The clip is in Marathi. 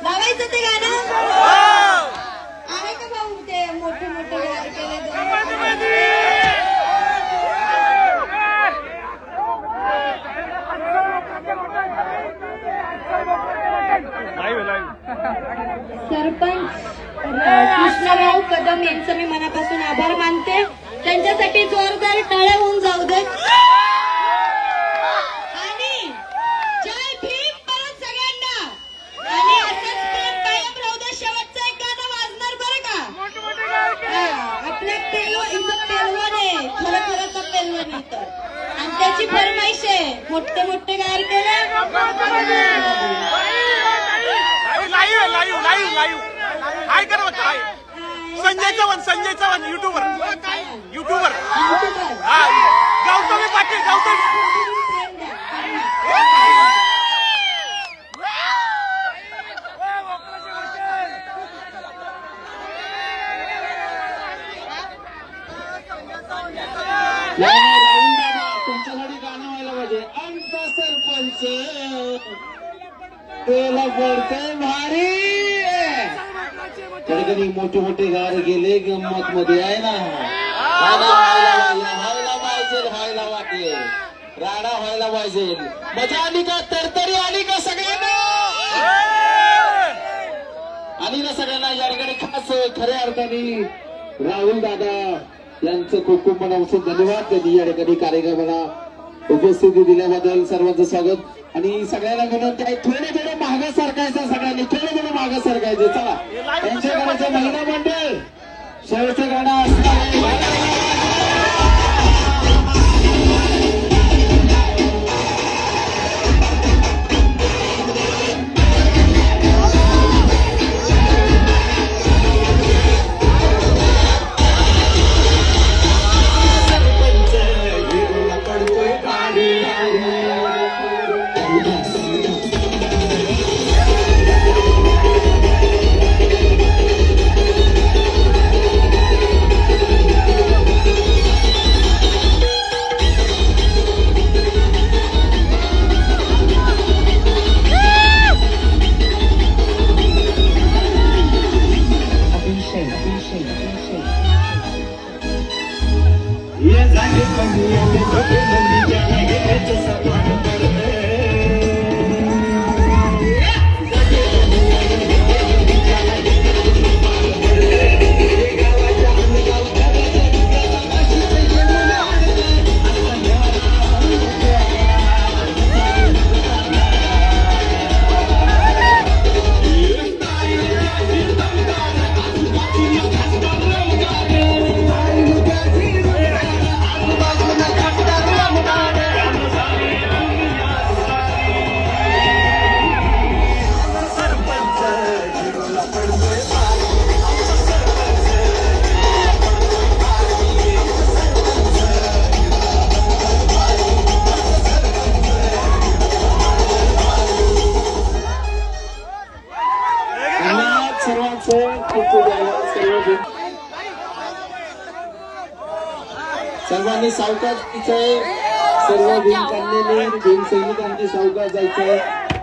लावायचं ते गाणं आहे का भाऊ? ते मोठे मोठे गार केले सरपंच कृष्णराव कदम यांचं मी मनापासून आभार मानते. त्यांच्यासाठी जोरदार टाळ्या होऊन जाऊ दे. आणि जय भीम परत सगळ्यांना. आणि असंच प्रेम कायम राहू दे. शेवटचं एक गाणं वाजणार बरं का. आपल्या इथं पेलवान आहे, खरं खरंच पेलवान इथं, आणि त्याची फरमाईश आहे मोठे मोठे गार केले. संजय चव्हाण युट्यूबर गौतमी पाटील तुमच्यासाठी गाणं व्हायला पाहिजे. अंक सरपंच तेला पडते भारी. कधी कधी मोठे मोठे गार गेले गंमत मध्ये आहे ना. व्हायला पाहिजे राडा व्हायला पाहिजे. मजा आली का? तरतरी आली का सगळ्यांना? आणि ना सगळ्यांना या ठिकाणी खास खऱ्या अर्थाने राहुल दादा यांचं खूप खूप मनापासून धन्यवाद. त्यांनी या ठिकाणी कार्यक्रमाला उपस्थिती दिल्याबद्दल सर्वांचं स्वागत. आणि सगळ्यांना विनंती आहे, थोडं मागं सरकायचं. सगळ्यांनी थोडं मागं सरकायचं. चला, त्यांच्याकडे महिला मंडळ शेवटचं गाणं असणार. सर्वांनी सावकाश जायचंय. सर्व भीम काढलेले भीम सैनिकांनी सावकाश जायचंय.